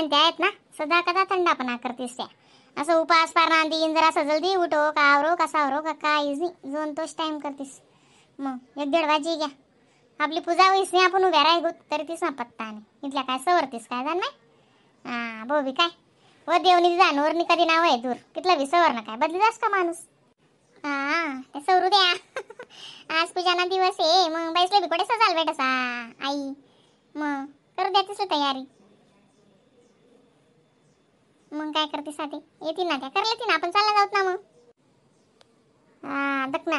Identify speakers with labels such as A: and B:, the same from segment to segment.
A: आणि त्या आहेत ना सदा कदा थंडापणा करतीस त्या. असं उपास पारणा दिन जरा असं जल्दी उठो का आवरो का सावरो का काहीच नाही, जोन तोच टाइम करतीस. मग 1-1.5 वाजी घ्या आपली पूजा होईस नाही, आपण उभ्या राही गोत तरी तीस ना पत्ता नाही इथल्या काय सवरतीस काय जाण नाही. हा बोबी काय व देवनी जानवर नि कधी नाव आहे दूर कितलं बी सवर ना काय बदली जास का माणूस. हा ते सवरू द्या. आज पूजाना दिवस आहे, मग बाईसले बी कोडे सजाल बेटसा आई. मग करू द्या तिसं तयारी. मग काय करते साठी येतील ना त्या करले ना आपण चालला जाऊत ना मग. हा दक ना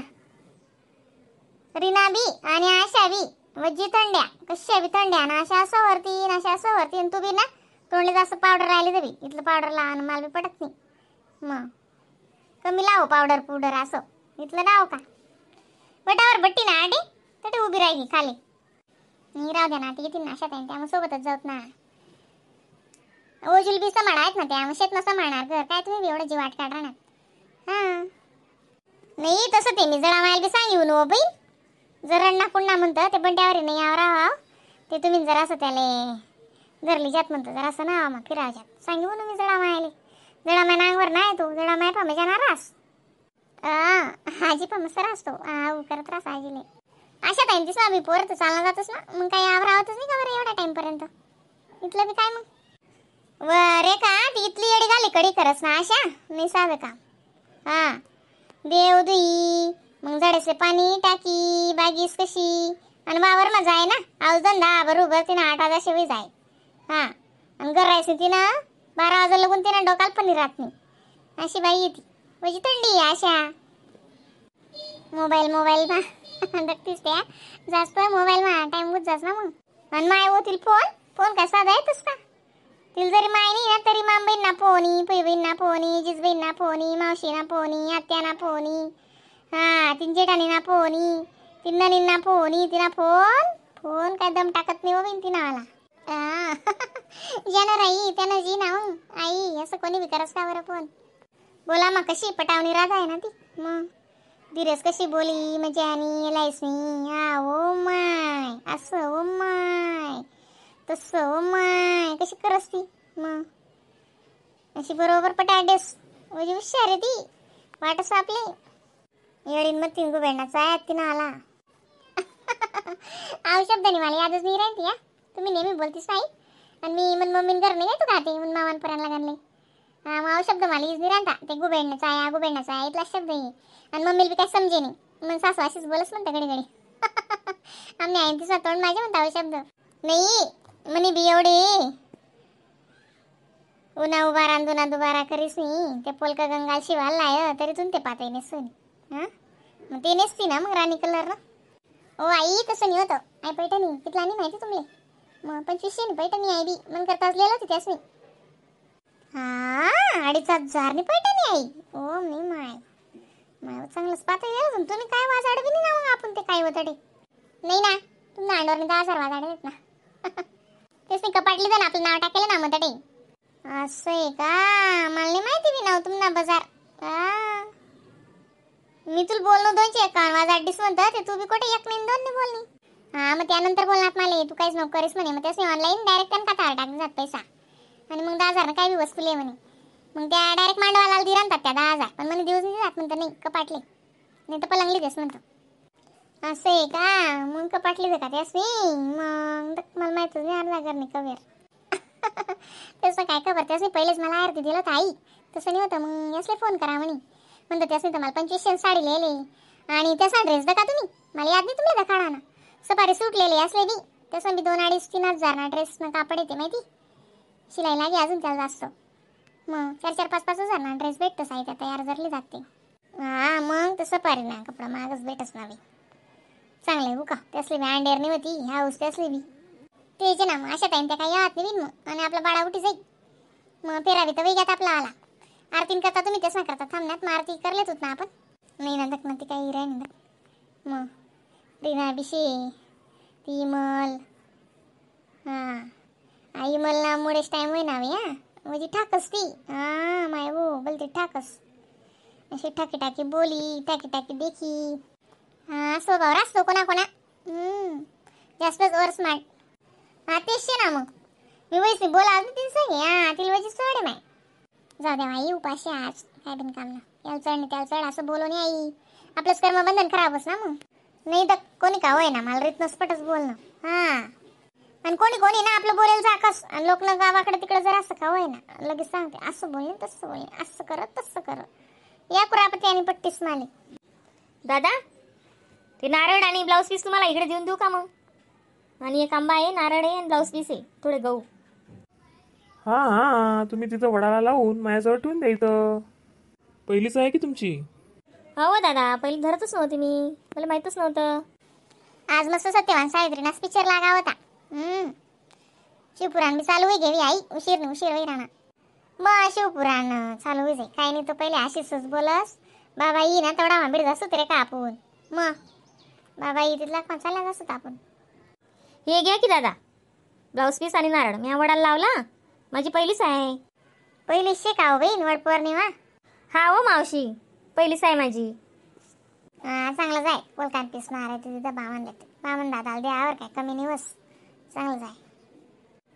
A: रीना बी आणि आशा बी वज्जी थंड्या कशा बी थंड्या ना अशा असं वरती आणि तू बी ना तोंडले जास्त पावडर राहिले तरी इथलं पावडर लहान माल बी पडत नाही. मग कमी लाव पावडर असं इथलं लाव का बटावर बट्टी ना आडी तर उभी राहिली खाली. नाही राहू द्या ना ते येतील ना अशा टाइम त्यामुळे सोबतच जाऊत ना. ओजुल बी सांभाळ आहेत ना त्या शेत न सांभाळणार घर काय तुम्ही एवढं जी वाट काढणार. हा नाही तसं ते मी जरा मायल बी सांग येऊन हो बाई जर ना पुन्हा म्हणतं ते बंड्यावर नाही आवरा ते तुम्ही जरा असं त्याले घरली जात म्हणतो जरा असं ना मग फिराव जात सांगू म्हणून मी जडा मायले जडा माय नांगवर नाही तू जडा माय पामे जाणार रास आजी पण सर असतो करत रास आजीले अशा टाइम दिसला मी पोर तर चालला जातच ना मग काही आवरावतच नाही का बरं एवढ्या टाइम पर्यंत इथलं बी काय मग रे का ती इथली येडी घाली कडी करस ना अशा नाही साधं का. हा देव दुई मग झाडेसले पाणी टाकी बागीस कशी आणि वावर मजा आहे ना आज धंदा बरोबर तिनं 8 वाजाशिवाय जाय. हा आणि घरायचं तिनं 12 वाजा लगून तिनं डोकाल पण नाही राहत नाही अशी बाई येते म्हणजे थंडी अशा. मोबाईल मा बघतीस त्या जास्त मोबाईल मा टाइम गुज जास ना मग. आणि माय होतील फोन काय साधा येतस का तिला जरी माय नाही ना तरी मामबहीण ना फोनी पैबहीण ना फोनी जिजबहीण ना फोनी मावशी ना फोनी आत्या ना फोनी हा तीन जेठानी ना फोनी तीन ननीन ना फोनी तिना फोन काय दम टाकत नाही हो बिन तिना आला. ज्यानं राही त्यानं जी ना आई असं कोणी बी करस का बरं फोन. बोला मग कशी पटावणी राधा आहे ना ती मग धीरस कशी बोली मजानी लायसनी हा ओ माय असं ओ माय तसं ओ माय कशी करस ती मग अशी बरोबर पटाडेस म्हणजे हुशार आहे ती वाटस आपली येडीन मग 3 गुबेंडाचा आहे तिनं आला. आव शब्दानी मला यादच नाही राहते या तुम्ही नेहमी बोलतीस आई आणि मी मन मम्मीन घर नाही येतो खाते मन मामान पर्यंत लागले. हा मग शब्द मला इज नाही राहता ते गुबेंडाचा आहे इथला शब्द आहे आणि मम्मीला बी काय समजे नाही मग सासू अशीच बोलस म्हणता घडी आम्ही आहे तिचा तोंड माझे म्हणता शब्द नाही म्हणे बी एवढे उन्हा उभा रांधुना दुबारा करीस नाही ते पोलका गंगाल शिवाल लाय तरी तुम ते पाते नेसून हा मग ते नेसती ना मग राणी कलर ना. ओ आई तसं नाही होतं आई पैठणी कितला नाही माहिती तुम्ही मग 2500 नि पैठणी आई बी मन करता लिहिलं होती त्यास मी. हा 2500 नि पैठणी आई ओ मी माय चांगलंच पाहता तुम्ही काय वाजाड बी नाही ना मग आपण ते काय होतं नाही ना तुम्ही अंडोरने 10,000 वाजाड आहेत ना. तेच मी कपाटली जाण आपलं नाव टाकेलं ना मग ते असं आहे का मला नाही माहिती बी नाव तुम्हाला बाजार मी तुला बोललो 251 वाजाडीस म्हणतं ते तू बी कुठे 1 नाही 2 नाही बोलली. हा मग त्यानंतर बोलणार मला तू काहीच नको करीस म्हणे मग त्याने ऑनलाईन डायरेक्ट त्यांना खात्यावर टाकून जात पैसा आणि मग 10,000 काही बी वस्तू ले म्हणे मग त्या डायरेक्ट मांडवाला दिला आणतात त्या 10,000 पण म्हणे दिवस नाही जात म्हणतं नाही कपाटले नाही तर पलंगली देस म्हणतं. असं आहे का मग कपाटली दे का त्यास मग मला माहितच नाही अर्धा घर नाही कवेर तसं काय खबर त्यास पहिलेच मला आरती दिलं तर आई तसं नाही होतं मग यासले फोन करा म्हणे म्हणतं त्यास नाही तर मला 2500 साडी लिहिले आणि त्याचा ड्रेस दका तुम्ही मला याद नाही तुम्ही दखाडा ना सपारी सुटलेले असले बी तसं बी 2-2.5-3 ना ड्रेस ना कापड येते माहिती शिलाई लागे अजून त्याला जास्त मग 4-4-5-5 हजार ना ड्रेस भेटतोच आहे त्या तयार जरली जाते. हा मग तसं पारी ना कपडा मागच भेटच ना बी चांगले बुका त्यासली बी अंडेर नाही होती हाऊस त्यासली बी तेचे ना मग अशा टाइम त्या काही यात नाही मग आणि आपला बाळा उठी जाईल मग पेरावी तर वेगात आपला आला आरतीन करता तुम्ही तेच ना करता थांबण्यात मग आरती करलेच होत ना आपण नाही ना दक ना ती काही राही ना मग रीना बिशे ती मल हा आई मला मुळेच टाइम होई ना हा म्हणजे ठाकस ती हा माय हो बोलते ठाकस अशी ठाकी टाकी बोली टाकी देखी हा स्वभाव असतो कोणा जास्तच वर स्मार्ट हा तेच ना मग मी वैसे बोला तिने सांगे तिला वयची सोडे माय. जाऊ द्या आई उपाशी आज काय बिन काम ना याला चढ त्याला चढ असं बोलू नये आई. आपलंच कर्मबंधन खराबच ना मग. नाही तर कोणी का होय ना मला रीतनं स्पटच बोलणं. आणि कोणी ना आपलं बोलेल जाकस आणि लोक गावाकडे तिकडे जर असं का होय ना लगेच सांगते असं बोलणे तसं बोलणे असं कर तसं कर. या कुरापती आणि पट्टीस माले.
B: दादा ते नारळ आणि ब्लाऊज पीस तुम्हाला इकडे देऊन देऊ का मग? आणि एक आंबा आहे, नारळ आहे आणि ब्लाऊज पीस आहे, थोडे गहू.
C: हां तुम्ही तिथं वडाला लावून माझ्याजवळ ठेवून द्यायचं. पहिलीच आहे की तुमची?
B: हो दादा पहिली धरतच नव्हती मी, मला माहीतच नव्हतं.
A: आज मस्त सत्यवान सावित्रीनाच पिक्चर लागा होता. शिवपुराण बी चालू होई गेली आई उशीर होई राहणार. मग शिवपुराण चालू होई जाई काही नाही तर पहिले अशीच बोलस बाबा ई ना तेवढा मांबीड जासू रे का आपण. मग बाबा ई तिथला चालला जासत आपण.
B: हे घ्या की दादा ब्लाऊज पीस आणि नारळ मी वडाला लावला. माझी पहिलीच आहे.
A: पहिली शिकाव बहीण वड पौर्णिमा.
B: हा हो मावशी पहिलीच आहे माझी.
A: चांगलं जाय कोलकान पीस माराय तिथं बामन दादाला द्यावर काय कमी निवस चांगलं जाय.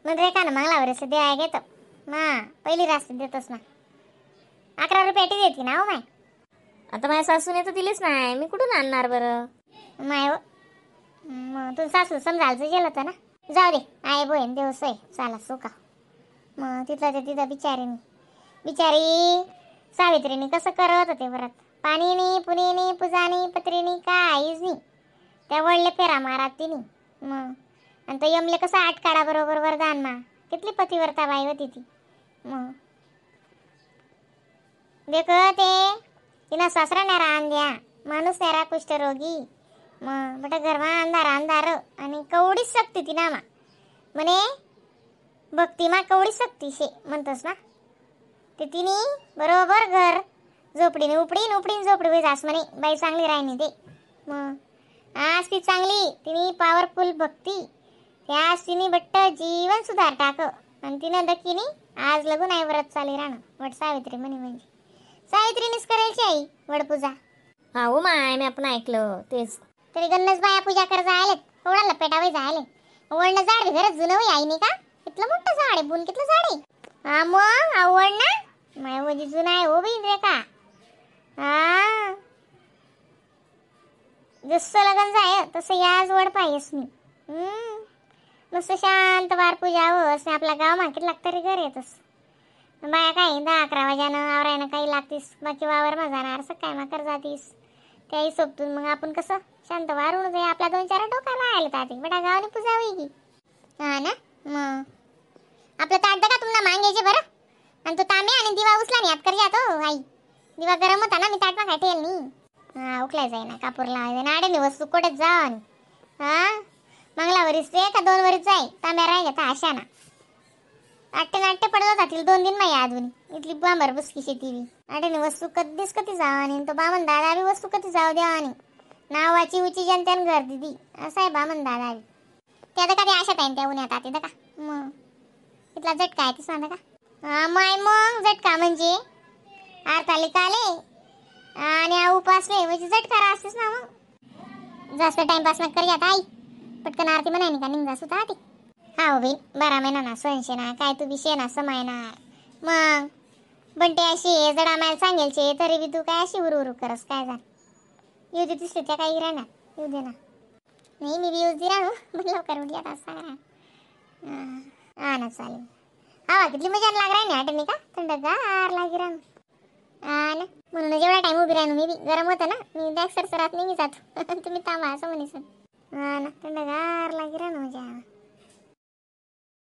A: मग रे का ना मंगलावर द्या घेतो पहिली रास्त देतोस ना 11 रुपये देते ना हो माय.
B: आता माझ्या सासूने तर दिलीच नाही, मी कुठून आणणार बरं
A: माय. मग तू सासू समजायचं गेलं होतं ना. जाऊ दे आहे बोईन देव सोय चाला सुका. मग तिथं बिचारी सावित्रीने कसं करत होते व्रत. पाणीनी पुणेनी पुजानी पत्रीनी काहीच नाही. त्या वडले फेरा मारा तिने. मग आणि तो यमले कसं 8 काढा बरोबर वरदान मा कितली पतिव्रता बाई होती ती. मग देख ते तिनं सासरा नेरा आण द्या माणूस नेरा कुष्ठरोगी. मग बट घरमा अंधार आणि कवडीच सक्ती ती नामा म्हणे भक्ती मा कवडीच सक्ती शे म्हणतोस ना. ते तिने बरोबर घर झोपडीने उपडीन झोपडी होई जास म्हणे बाई चांगली राहिनी ते. मग आज ती चांगली तिने पॉवरफुल भक्ती त्यास तिने बट्ट जीवन सुधार टाक. आणि तिनं दक्कीने आज लगून आई व्रत चाली राहणं वट सावित्री म्हणजे सावित्रीनेच करायची आई वडपूजा.
B: हा हो माय मी आपण ऐकलं तेच.
A: तरी गन्नस बाया पूजा करायला आलेत कोणाला पेटावे जायले. वळणं झाड घरच जुनं होई आई नाही का कितलं मोठं झाड आहे बुन कितलं झाड आहे. हा मग आवड ना माय वजी जुना आहे हो बहीण रे का. जसं लगन जाय तसं याच वड पाहिजेस मी. मस्त शांत वार पूजा होस आपला गाव मार्केट लागतं रे घर येतस. बाया काय 10-11 वाजानं आवरायनं काही लागतीस बाकी वावर मा जाणार सकाळी माकर जातीस त्या हिशोबतून मग आपण कसं शांत वारून जाई आपला 2-4 डोकाला आले ताते बेटा गावाने पूजा होई की. हा ना मग आपलं ताट का तुम्हाला मागायचे बरं. आणि तो तांबे आणि दिवा उचला नाही आत कर जातो आई. दिवा गरम होता ना मी ताट काय ठेल नाही. उकलाय जाई ना कापूर लावायचं नाडे वस्तू कुठेच जाऊन. मंगलावरीच ते का 2 वरीच जाई तांब्या राहिल्या तर अशा ना नाट्य पडला जातील 2 दिन माही अजून इथली बांबर बुसकी शेती बी आठवणी वस्तू कधी जावा आणि तो बामन दादा बी वस्तू कधी जाऊ द्या आणि नावाची उची जनतेन घर दिदी असं आहे बामन दादा बी. ते आता कधी आशात आहे त्या उन्हात आते का. मग इथला झटका आहे ते सांगा का. माय मग झटका म्हणजे आरतालिका आले आणि उपासले म्हणजे झटका असतेच ना. मग जास्त टाइमपास न करी आता आई पटकन आरती म्हणाय का निघा सुद्धा ती. हा हो बहीण 12 महिना ना स्वयंशेना काय तू बी शेना समायणार. मग बंटे अशी जडा मायला सांगेलचे तरी बी तू काय अशी उरू करस काय जा येऊ दे तिसरी त्या काही राहणार येऊ दे ना. नाही मी बी येऊच दे राहू पण लवकर उठली आता सांगा. हा ना चालेल. हवा किती मजा लाग राही ना आठवणी का थंडगार लागी राहणं. ना म्हणून जेवढा टाइम उभी राहणं मी बी गरम होतं ना मी बॅग सरसरात नेहमी जातो तुम्ही थांबा असं म्हणेस. हा ना थंडगार लागी राहणं मजा.